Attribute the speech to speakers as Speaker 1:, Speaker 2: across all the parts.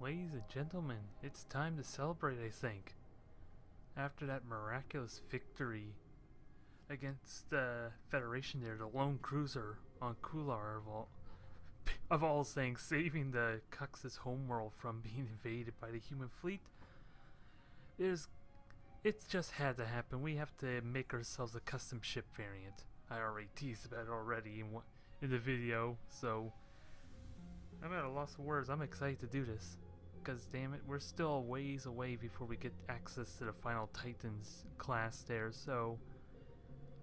Speaker 1: Ladies and gentlemen, it's time to celebrate, I think. After that miraculous victory against the Federation there, the lone cruiser on Chular of all things, saving the Cux's homeworld from being invaded by the human fleet, it's just had to happen. We have to make ourselves a custom ship variant. I already teased about it already in the video, so I'm at a loss of words. I'm excited to do this. Because damn it, we're still a ways away before we get access to the final Titans class there, so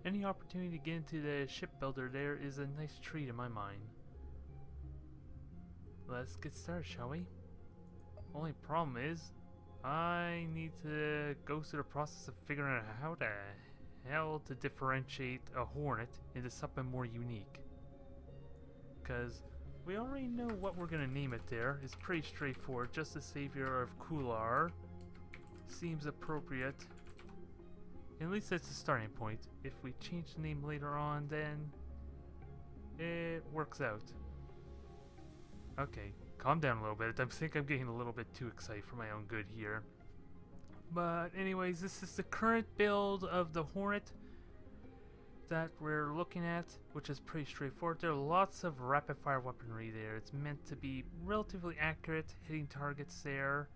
Speaker 1: any opportunity to get into the shipbuilder there is a nice treat in my mind. Let's get started, shall we? Only problem is, I need to go through the process of figuring out how the hell to differentiate a Hornet into something more unique. Because we already know what we're gonna name it there. It's pretty straightforward. Just the Savior of Chular seems appropriate. At least that's the starting point. If we change the name later on, then it works out. Okay, calm down a little bit. I think I'm getting a little bit too excited for my own good here. But anyways, this is the current build of the Hornet that we're looking at, which is pretty straightforward. There are lots of rapid fire weaponry there. It's meant to be relatively accurate, hitting targets there,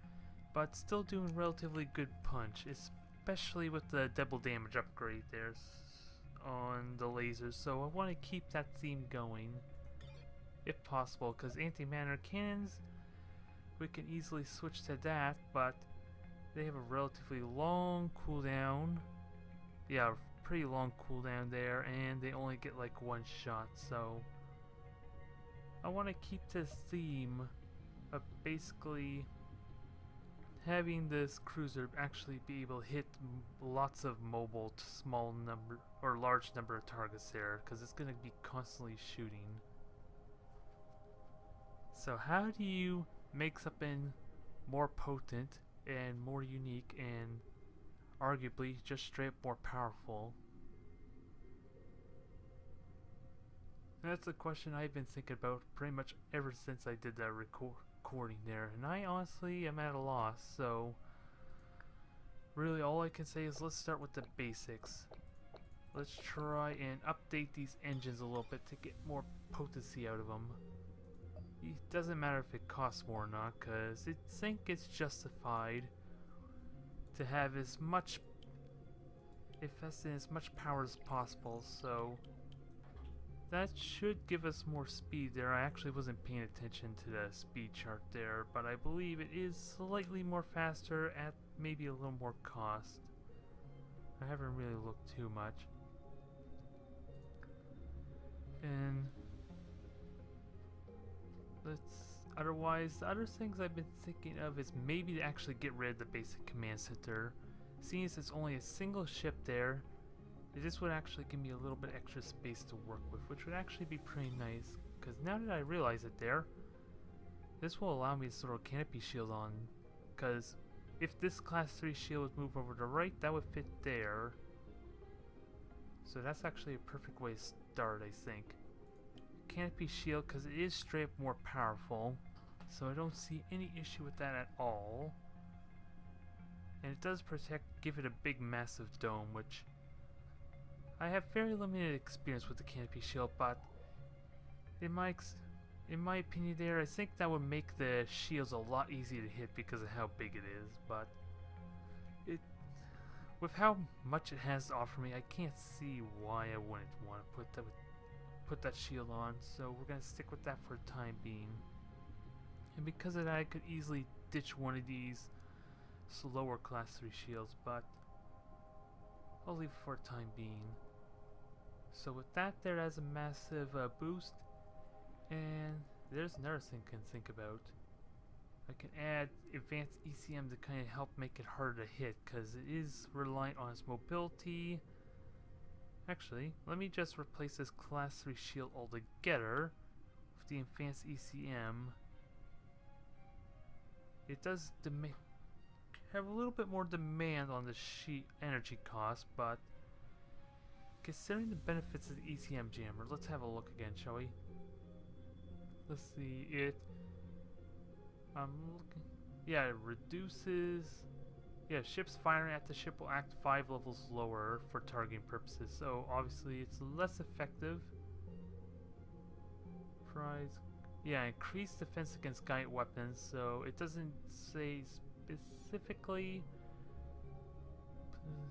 Speaker 1: but still doing relatively good punch, especially with the double damage upgrade there on the lasers. So I want to keep that theme going, if possible, because anti-manner cannons, we can easily switch to that, but they have a relatively long cooldown. Yeah, pretty long cooldown there, and they only get like one shot, so I want to keep this theme of basically having this cruiser actually be able to hit lots of mobile to small number or large number of targets there, because it's going to be constantly shooting. So how do you make something more potent and more unique and arguably just straight up more powerful? That's a question I've been thinking about pretty much ever since I did that recording there, and I honestly am at a loss. So really all I can say is let's start with the basics. Let's try and update these engines a little bit to get more potency out of them. It doesn't matter if it costs more or not, because I think it's justified to have as much invest in as much power as possible, so that should give us more speed there. I actually wasn't paying attention to the speed chart there, but I believe it is slightly more faster at maybe a little more cost. I haven't really looked too much. And otherwise, the other things I've been thinking of is maybe to actually get rid of the basic command center. Seeing as it's only a single ship there, this would actually give me a little bit extra space to work with, which would actually be pretty nice. Because now that I realize it there, this will allow me to throw a canopy shield on. Because if this class 3 shield would move over to the right, that would fit there. So that's actually a perfect way to start, I think. Canopy shield, because it is straight up more powerful, so I don't see any issue with that at all. And it does give it a big massive dome, which I have very limited experience with the canopy shield, but in my opinion there, I think that would make the shields a lot easier to hit because of how big it is. But with how much it has to offer me, I can't see why I wouldn't want to put that shield on, so we're going to stick with that for the time being. And because of that, I could easily ditch one of these slower class 3 shields, but I'll leave it for the time being. So with that there, has a massive boost, and there's another thing I can think about. I can add advanced ECM to kind of help make it harder to hit, because it is reliant on its mobility. Actually, let me just replace this class 3 shield altogether with the advanced ECM. It does have a little bit more demand on the energy cost, but considering the benefits of the ECM jammer, let's have a look again, shall we? Let's see it. I'm looking. Yeah, it reduces... Yeah, ships firing at the ship will act 5 levels lower for targeting purposes, so obviously it's less effective. Prize... Yeah, increased defense against guided weapons, so it doesn't say specifically.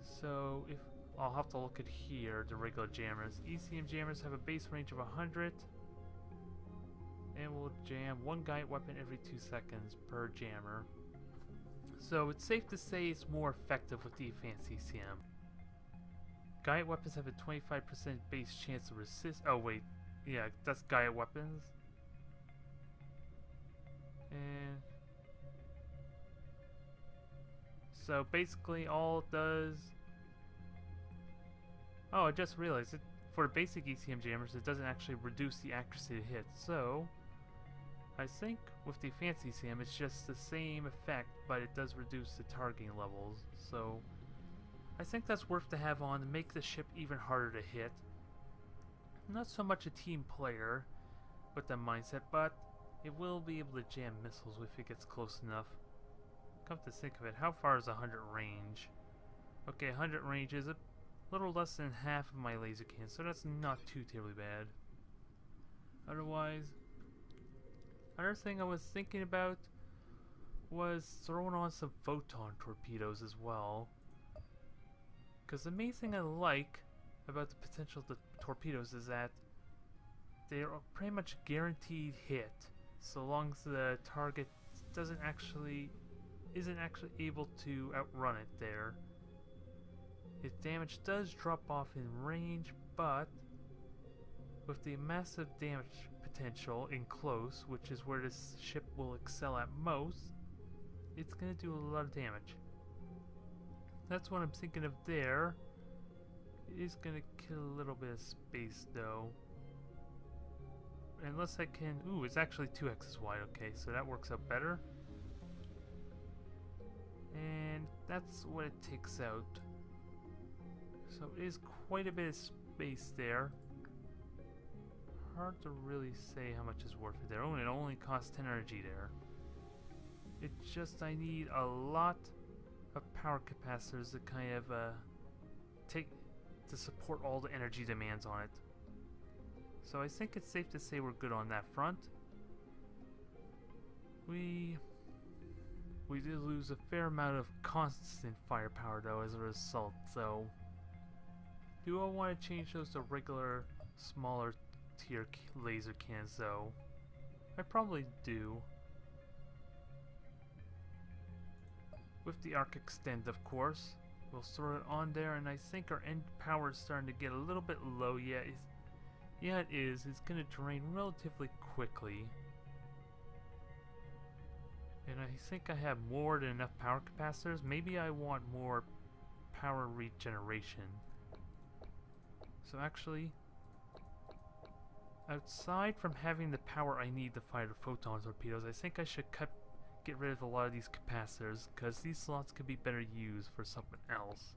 Speaker 1: So if I'll have to look at here, the regular jammers. ECM jammers have a base range of 100 and will jam 1 guided weapon every 2 seconds per jammer. So it's safe to say it's more effective with the advanced ECM. Guided weapons have a 25% base chance to resist. Oh wait, yeah, that's guided weapons. And so basically all it does... Oh, I just realized it. For basic ECM jammers, it doesn't actually reduce the accuracy to hit. So I think with the advanced ECM, it's just the same effect, but it does reduce the targeting levels. So I think that's worth to have on to make the ship even harder to hit. Not so much a team player with that mindset, but it will be able to jam missiles if it gets close enough. Come to think of it, how far is 100 range? Okay, 100 range is a little less than half of my laser cannon, so that's not too terribly bad. Otherwise, another thing I was thinking about was throwing on some photon torpedoes as well. Because the main thing I like about the potential of the torpedoes is that they're pretty much guaranteed hit, so long as the target isn't actually able to outrun it there. Its damage does drop off in range, but with the massive damage potential in close, which is where this ship will excel at most, it's going to do a lot of damage. That's what I'm thinking of there. It is going to kill a little bit of space though. Unless I can... Ooh, it's actually 2x wide, okay, so that works out better. And that's what it takes out. So it is quite a bit of space there. Hard to really say how much is worth it there. Oh, and it only costs 10 energy there. It's just I need a lot of power capacitors to kind of to support all the energy demands on it. So I think it's safe to say we're good on that front. We did lose a fair amount of constant firepower though as a result, so do I want to change those to regular smaller tier laser cannons though? I probably do. With the arc extend, of course. We'll throw it on there, and I think our end power is starting to get a little bit low. Yeah, it is. It's going to drain relatively quickly. And I think I have more than enough power capacitors. Maybe I want more power regeneration. So actually, outside from having the power I need to fire the photon torpedoes, I think I should get rid of a lot of these capacitors, because these slots could be better used for something else.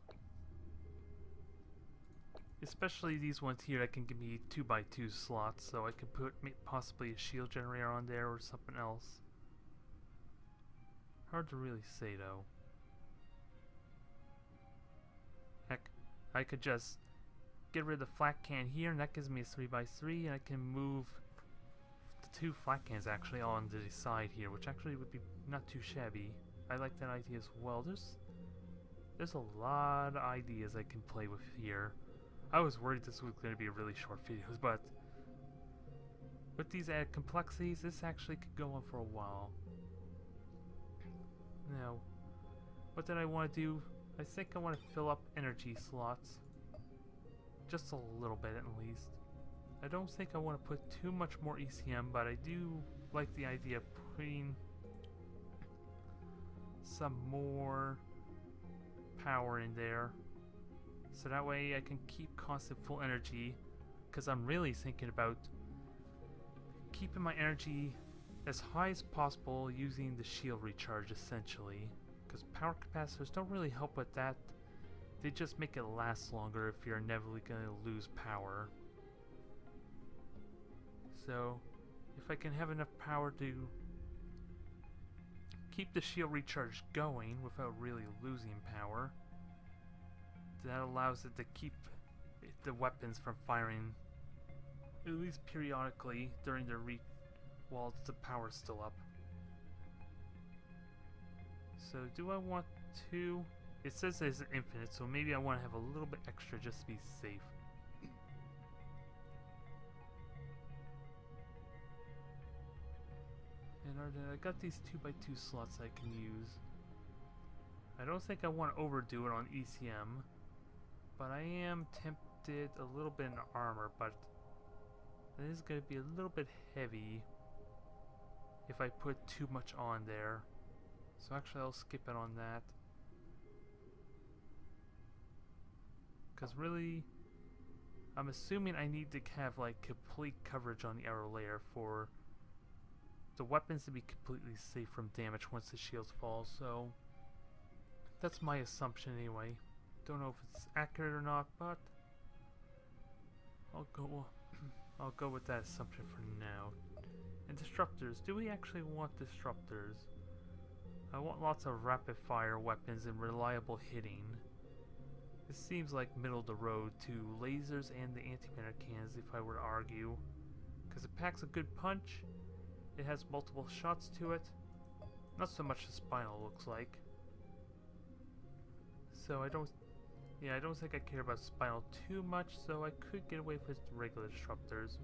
Speaker 1: Especially these ones here that can give me 2x2 slots, so I can put possibly a shield generator on there or something else. Hard to really say though. Heck, I could just get rid of the flat can here, and that gives me a 3x3, and I can move the 2 flat cans actually on the side here, which actually would be not too shabby. I like that idea as well. There's a lot of ideas I can play with here. I was worried this was going to be a really short video, but with these added complexities, this actually could go on for a while. Now, what did I want to do? I think I want to fill up energy slots. Just a little bit at least. I don't think I want to put too much more ECM, but I do like the idea of putting some more power in there. So that way I can keep constant full energy, because I'm really thinking about keeping my energy as high as possible using the shield recharge essentially, because power capacitors don't really help with that. They just make it last longer if you're inevitably going to lose power. So if I can have enough power to keep the shield recharge going without really losing power. That allows it to keep the weapons from firing at least periodically during the while the power's still up. So do I want to... It says it's infinite, so maybe I want to have a little bit extra just to be safe. And I got these 2x2 slots I can use. I don't think I want to overdo it on ECM, but I am tempted a little bit in armor, but it is going to be a little bit heavy if I put too much on there. So actually I'll skip it on that. Because really, I'm assuming I need to have like complete coverage on the outer layer for the weapons to be completely safe from damage once the shields fall, so that's my assumption anyway. Don't know if it's accurate or not, but I'll go with that assumption for now. And disruptors, do we actually want disruptors? I want lots of rapid fire weapons and reliable hitting. This seems like middle of the road to lasers and the antimatter cannons if I were to argue, because it packs a good punch. It has multiple shots to it. Not so much the spinal looks like. So I don't think I care about spinal too much, so I could get away with regular disruptors.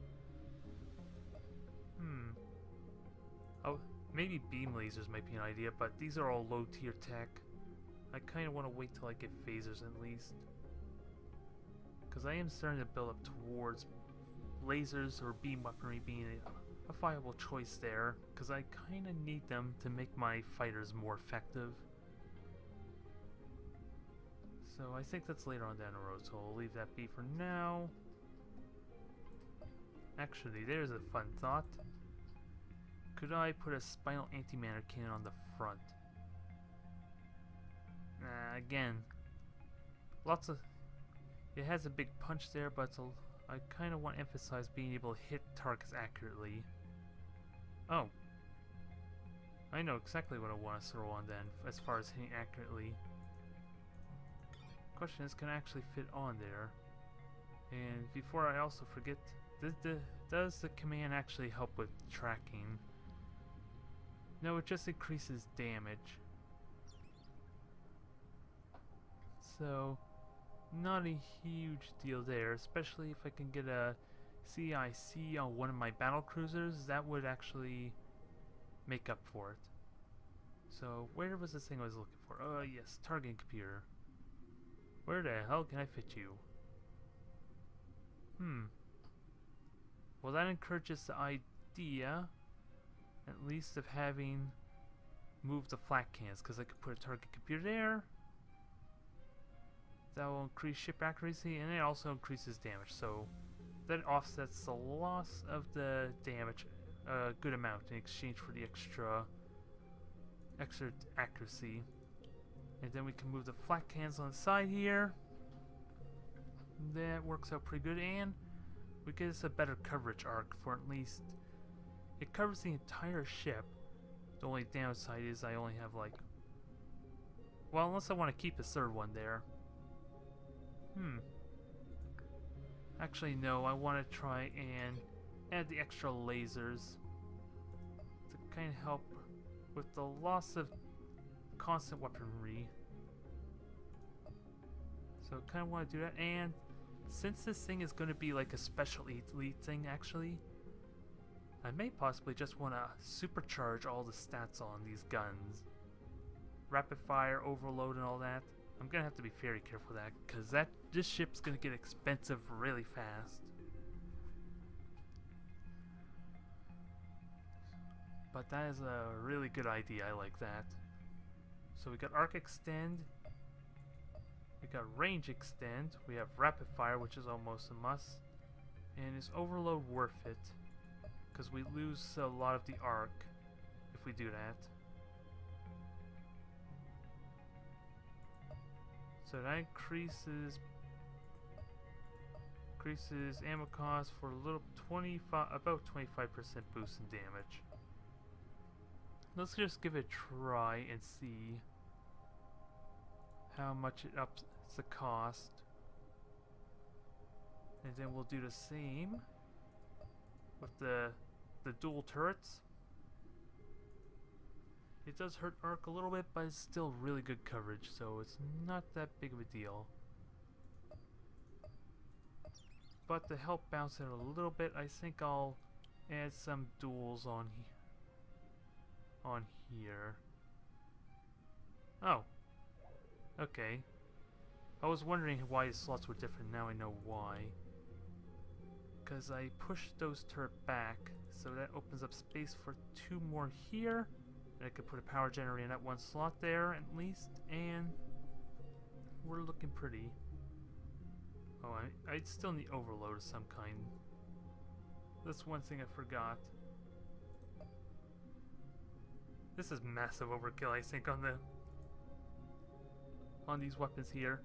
Speaker 1: Oh, maybe beam lasers might be an idea, but these are all low tier tech. I kind of want to wait till I get phasers at least. Because I am starting to build up towards lasers or beam weaponry being a viable choice there, because I kind of need them to make my fighters more effective. So I think that's later on down the road, so I'll leave that be for now. Actually, there's a fun thought. Could I put a spinal antimatter cannon on the front? Again, lots of... It has a big punch there, but I kind of want to emphasize being able to hit targets accurately. Oh. I know exactly what I want to throw on then, as far as hitting accurately. Question is, can I actually fit on there? And before I also forget, does the command actually help with tracking? No, it just increases damage. So, not a huge deal there, especially if I can get a CIC on one of my battle cruisers. That would actually make up for it. So, where was this thing I was looking for? Oh yes, targeting computer. Where the hell can I fit you? Well, that encourages the idea, at least, of having moved the flat cans, because I could put a target computer there. That will increase ship accuracy, and it also increases damage, so that offsets the loss of the damage a good amount in exchange for the extra accuracy. And then we can move the flat cans on the side here. That works out pretty good, and we get us a better coverage arc for at least... It covers the entire ship. The only downside is I only have like... Well, unless I want to keep a third one there. Actually, no, I want to try and add the extra lasers to kind of help with the loss of constant weaponry. So kind of want to do that, and since this thing is going to be like a special elite thing actually, I may possibly just want to supercharge all the stats on these guns. Rapid fire, overload and all that. I'm going to have to be very careful with that, because this ship's going to get expensive really fast. But that is a really good idea, I like that. So we got arc extend, we got range extend, we have rapid fire, which is almost a must, and is overload worth it? Because we lose a lot of the arc if we do that. So that increases ammo cost for a little about 25% boost in damage. let's just give it a try and see how much it ups the cost. And then we'll do the same with the dual turrets. It does hurt arc a little bit, but it's still really good coverage, so it's not that big of a deal. But to help bounce it a little bit, I think I'll add some duals on here. Oh, okay. I was wondering why the slots were different. Now I know why. Because I pushed those turret back, so that opens up space for 2 more here. And I could put a power generator in that 1 slot there at least, and we're looking pretty. Oh, I'd still need overload of some kind. That's one thing I forgot. This is massive overkill, I think, on these weapons here.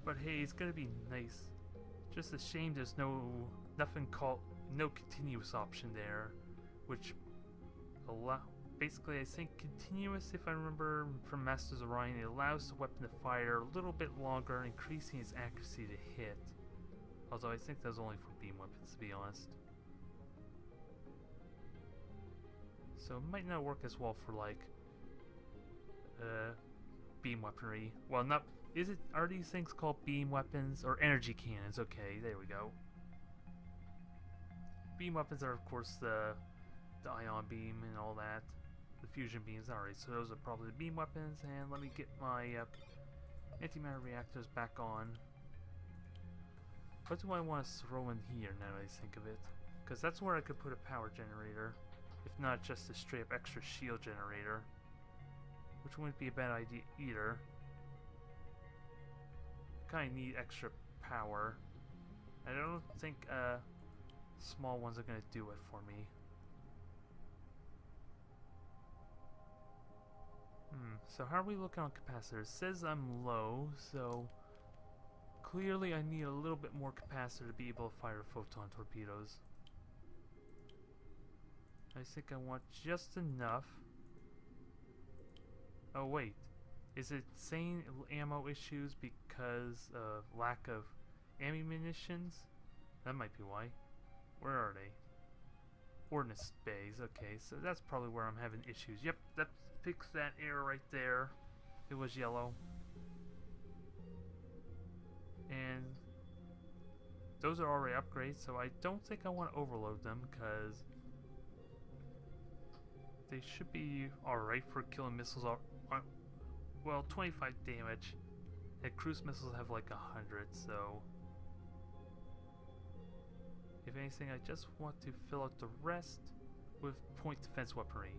Speaker 1: But hey, it's gonna be nice. Just a shame there's no continuous option there, which basically I think continuous, if I remember from Masters of Orion, it allows the weapon to fire a little bit longer, increasing its accuracy to hit. Although I think that's only for beam weapons, to be honest. So it might not work as well for like beam weaponry. Well, not are these things called beam weapons or energy cannons? Okay, there we go. Beam weapons are of course the ion beam and all that. The fusion beams. Alright, so those are probably the beam weapons, and let me get my antimatter reactors back on. What do I want to throw in here now that I think of it? Because that's where I could put a power generator, if not just a straight up extra shield generator, which wouldn't be a bad idea either. Kind of need extra power. I don't think small ones are going to do it for me. So how are we looking on capacitor? It says I'm low, so clearly I need a little bit more capacitor to be able to fire photon torpedoes. I think I want just enough. Oh wait, is it saying ammo issues because of lack of ammunitions? That might be why. Where are they? Ordnance bays, okay, so that's probably where I'm having issues. Yep, that fixed that error right there. It was yellow. And those are already upgrades, so I don't think I want to overload them, because they should be alright for killing missiles. Well, 25 damage. And cruise missiles have like 100, so if anything, I just want to fill out the rest with point defense weaponry.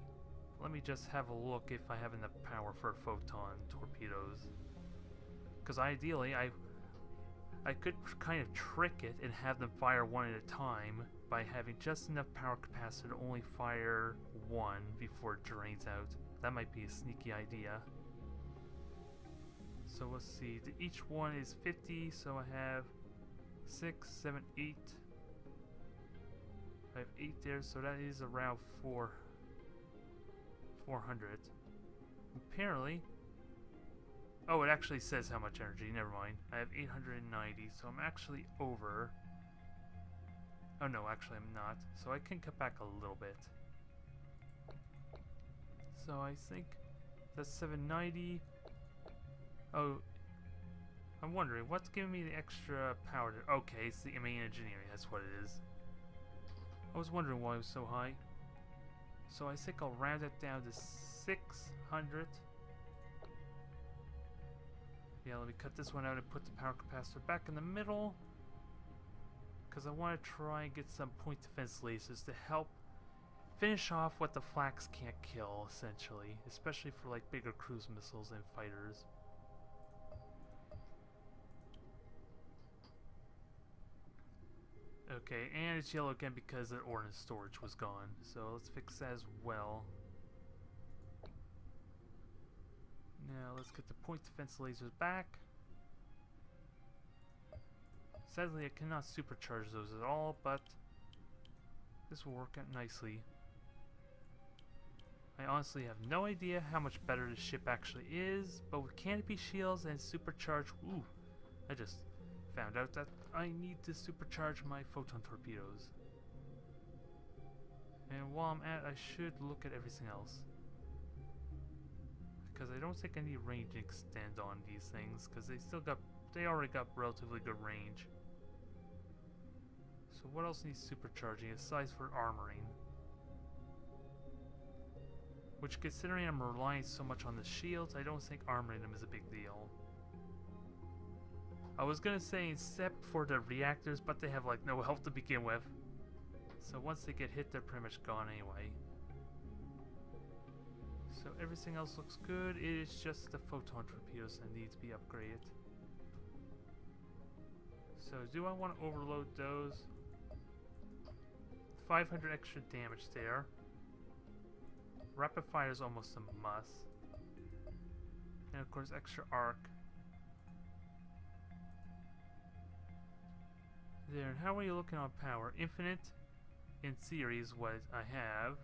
Speaker 1: Let me just have a look if I have enough power for photon torpedoes. Because ideally, I could kind of trick it and have them fire 1 at a time by having just enough power capacity to only fire 1 before it drains out. That might be a sneaky idea. So let's see, each one is 50, so I have 6, 7, 8. I have 8 there, so that is around 400. Apparently, oh, it actually says how much energy, never mind. I have 890, so I'm actually over. Oh no, actually I'm not, so I can cut back a little bit. So I think that's 790. Oh, I'm wondering, what's giving me the extra power? Okay, it's the MA engineering, that's what it is. I was wondering why it was so high. So I think I'll round it down to 600. Yeah, let me cut this one out and put the power capacitor back in the middle, because I want to try and get some point defense lasers to help finish off what the flax can't kill, essentially, especially for like bigger cruise missiles and fighters. Okay, and it's yellow again because the ordnance storage was gone, so let's fix that as well. Now let's get the point defense lasers back. Sadly, I cannot supercharge those at all, but this will work out nicely. I honestly have no idea how much better the ship actually is, but with canopy shields and supercharged... Ooh, I just found out that I need to supercharge my photon torpedoes. And while I'm at it, I should look at everything else. Because I don't think I need range extend on these things, because they already got relatively good range. So what else needs supercharging aside for armoring? Which, considering I'm relying so much on the shields, I don't think armoring them is a big deal. I was gonna say except for the reactors, but they have like no health to begin with. So once they get hit, they're pretty much gone anyway. So everything else looks good. It is just the photon torpedoes that need to be upgraded. So do I want to overload those? 500 extra damage there. Rapid fire is almost a must. And of course extra arc. There, and how are you looking on power? Infinite, in theory, is what I have.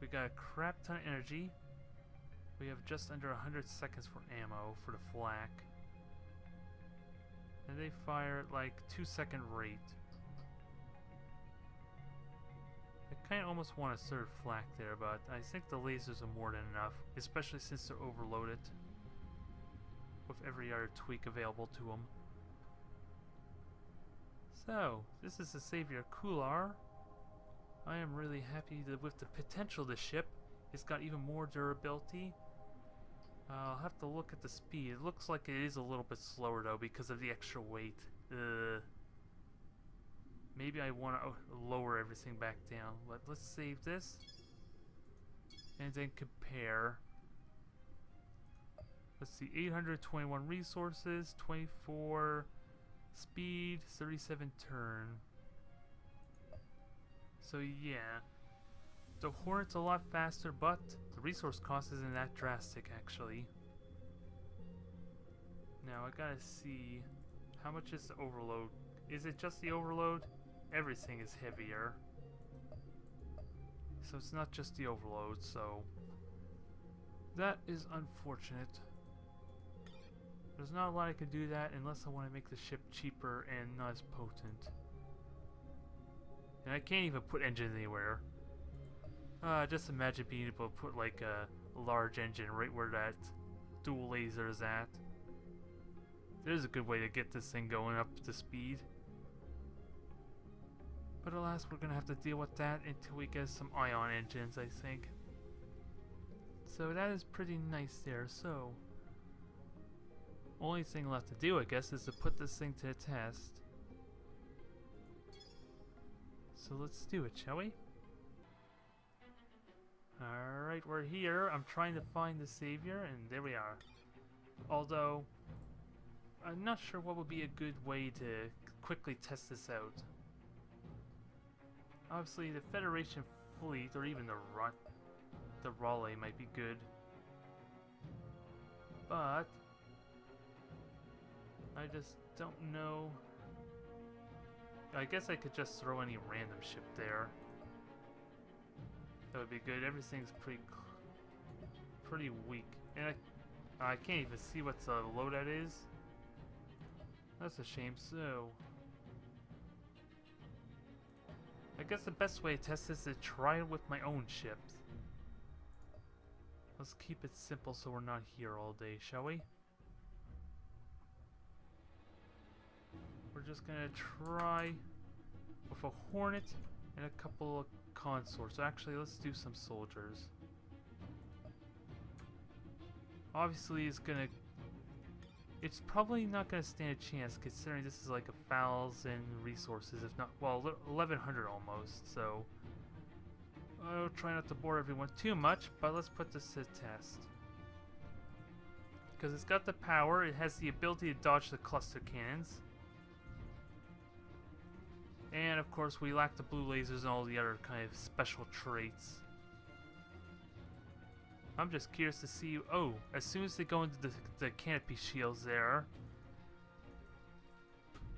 Speaker 1: We got a crap ton of energy. We have just under 100 seconds for ammo for the flak. And they fire at like 2-second rate. I kinda almost want a third flak there, but I think the lasers are more than enough, especially since they're overloaded with every other tweak available to them. So, this is the Savior Chular. I am really happy that with the potential of the ship, it's got even more durability. I'll have to look at the speed. It looks like it is a little bit slower though because of the extra weight. Maybe I want to lower everything back down. But let's save this and then compare. Let's see, 821 resources, 24 speed, 37 turn. So yeah, the Hornet's a lot faster, but the resource cost isn't that drastic actually. Now I gotta see, how much is the overload? Is it just the overload? Everything is heavier. So it's not just the overload, so that is unfortunate. There's not a lot I can do that unless I want to make the ship cheaper and not as potent. And I can't even put engines anywhere. Just imagine being able to put like a large engine right where that dual laser is at. There's a good way to get this thing going up to speed. But alas, we're gonna have to deal with that until we get some ion engines, I think. So that is pretty nice there. So only thing left to do, I guess, is to put this thing to the test. So let's do it, shall we? Alright, we're here. I'm trying to find the Savior, and there we are. Although, I'm not sure what would be a good way to quickly test this out. Obviously, the Federation fleet, or even the Raleigh might be good. But I just don't know. I guess I could just throw any random ship there. That would be good. Everything's pretty weak. And I can't even see what the loadout is. That's a shame. So I guess the best way to test this is to try it with my own ships. Let's keep it simple so we're not here all day, shall we? We're just gonna try with a Hornet and a couple of consorts. So actually, let's do some soldiers. Obviously, it's probably not gonna stand a chance considering this is like 1,000 resources, if not, well, 1,100 almost. So I'll try not to bore everyone too much, but let's put this to the test. Because it's got the power, it has the ability to dodge the cluster cannons. And of course we lack the blue lasers and all the other kind of special traits. I'm just curious to see, oh, as soon as they go into the canopy shields there,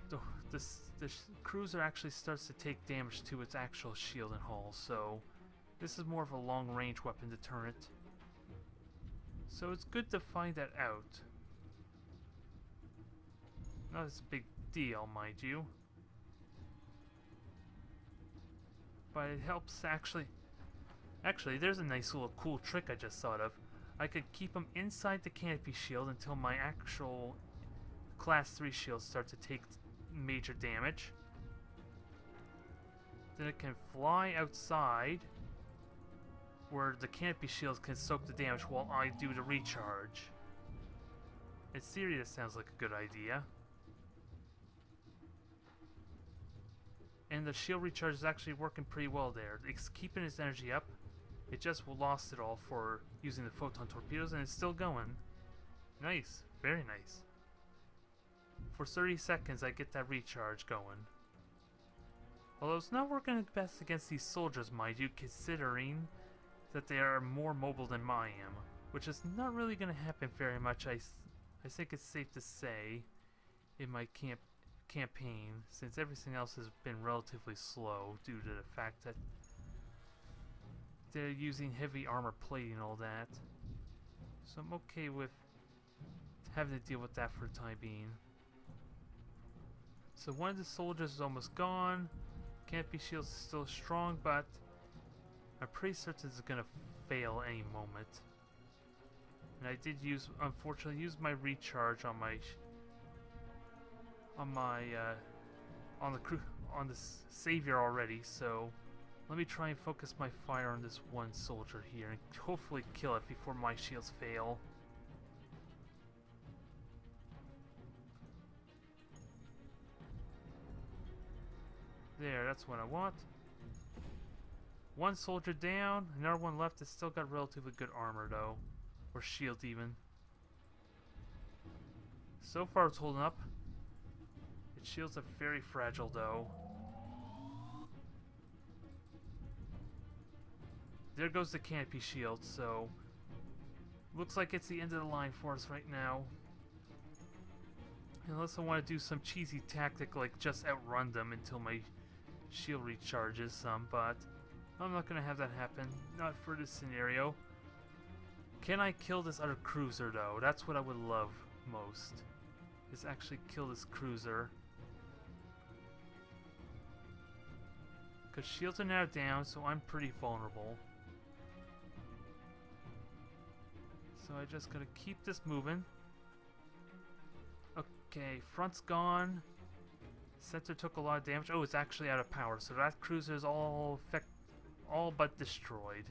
Speaker 1: the cruiser actually starts to take damage to its actual shield and hull, so This is more of a long-range weapon deterrent. So it's good to find that out. Not as a big deal, mind you. But it helps actually... Actually, there's a nice little cool trick I just thought of. I could keep them inside the canopy shield until my actual Class 3 shields start to take major damage. Then it can fly outside, where the canopy shields can soak the damage while I do the recharge. In theory, this sounds like a good idea. And the shield recharge is actually working pretty well there. It's keeping its energy up. It just lost it all for using the photon torpedoes, and it's still going. Nice. Very nice. For 30 seconds, I get that recharge going. Although it's not working best against these soldiers, mind you, considering that they are more mobile than I am. Which is not really going to happen very much, I think it's safe to say, in my campaign, since everything else has been relatively slow due to the fact that they're using heavy armor plating and all that. So I'm okay with having to deal with that for the time being. So one of the soldiers is almost gone. Canopy shield is still strong, but I'm pretty certain it's gonna fail any moment. And I did unfortunately use my recharge on the savior already. So let me try and focus my fire on this one soldier here and hopefully kill it before my shields fail. There, that's what I want. One soldier down, another one left that's still got relatively good armor though. Or shield even. So far it's holding up. Its shields are very fragile though. There goes the canopy shield, so looks like it's the end of the line for us right now. Unless I want to do some cheesy tactic like just outrun them until my shield recharges some, but I'm not going to have that happen. Not for this scenario. Can I kill this other cruiser though? That's what I would love most. Is actually kill this cruiser. Because shields are now down, so I'm pretty vulnerable. So I just gotta keep this moving. Okay, front's gone. Center took a lot of damage. Oh, it's actually out of power, so that cruiser is all but destroyed.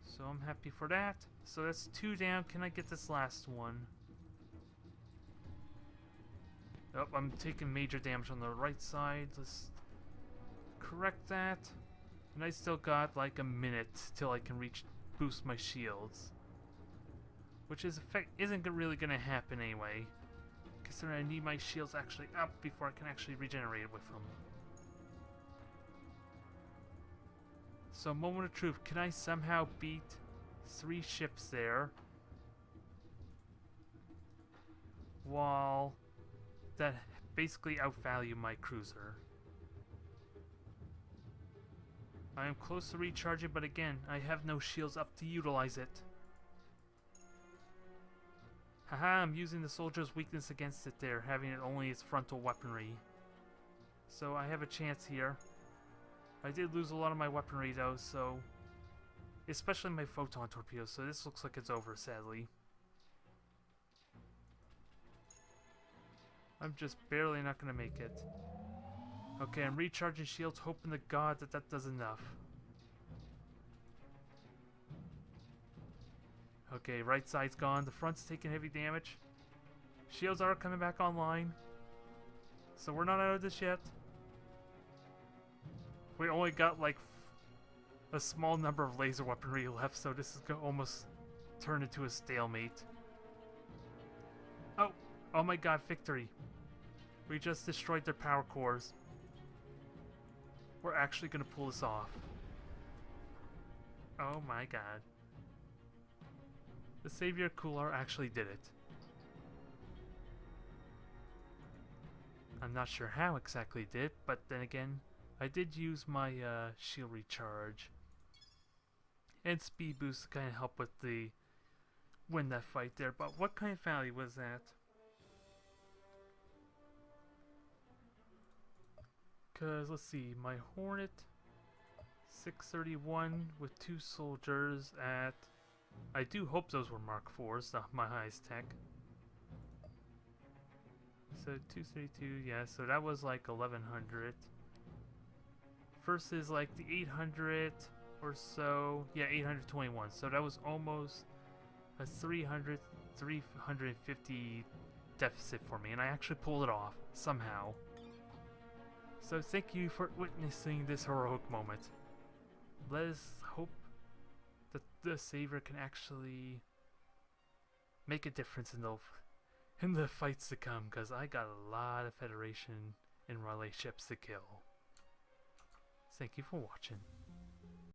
Speaker 1: So I'm happy for that. So that's 2 down. Can I get this last one? Oh, I'm taking major damage on the right side. Let's correct that. And I still got like a minute till I can boost my shields. Which isn't really going to happen anyway. Considering I need my shields actually up before I can actually regenerate with them. So, moment of truth. Can I somehow beat 3 ships there? While that basically outvalue my cruiser. I am close to recharging, but again, I have no shields up to utilize it. Haha, I'm using the soldier's weakness against it there, having it only its frontal weaponry. So I have a chance here. I did lose a lot of my weaponry though, so... especially my photon torpedoes, so this looks like it's over, sadly. I'm just barely not gonna make it. Okay, I'm recharging shields, hoping to God that that does enough. Okay, right side's gone. The front's taking heavy damage. Shields are coming back online. So we're not out of this yet. We only got like a small number of laser weaponry left, so this is gonna almost turn into a stalemate. Oh! Oh my god, victory! We just destroyed their power cores. We're actually gonna pull this off. Oh my god. The Savior Chular actually did it. I'm not sure how exactly it did, but then again, I did use my shield recharge and speed boost to kind of help with the win that fight there. But what kind of valley was that? Because let's see, my Hornet 631 with 2 soldiers at, I do hope those were Mark IVs, my highest tech. So 232, yeah, so that was like 1100 versus like the 800 or so. Yeah, 821. So that was almost a 350 deficit for me, and I actually pulled it off somehow. So thank you for witnessing this heroic moment. Let us hope that the Savior can actually make a difference in the fights to come, because I got a lot of Federation and Raleigh ships to kill. Thank you for watching.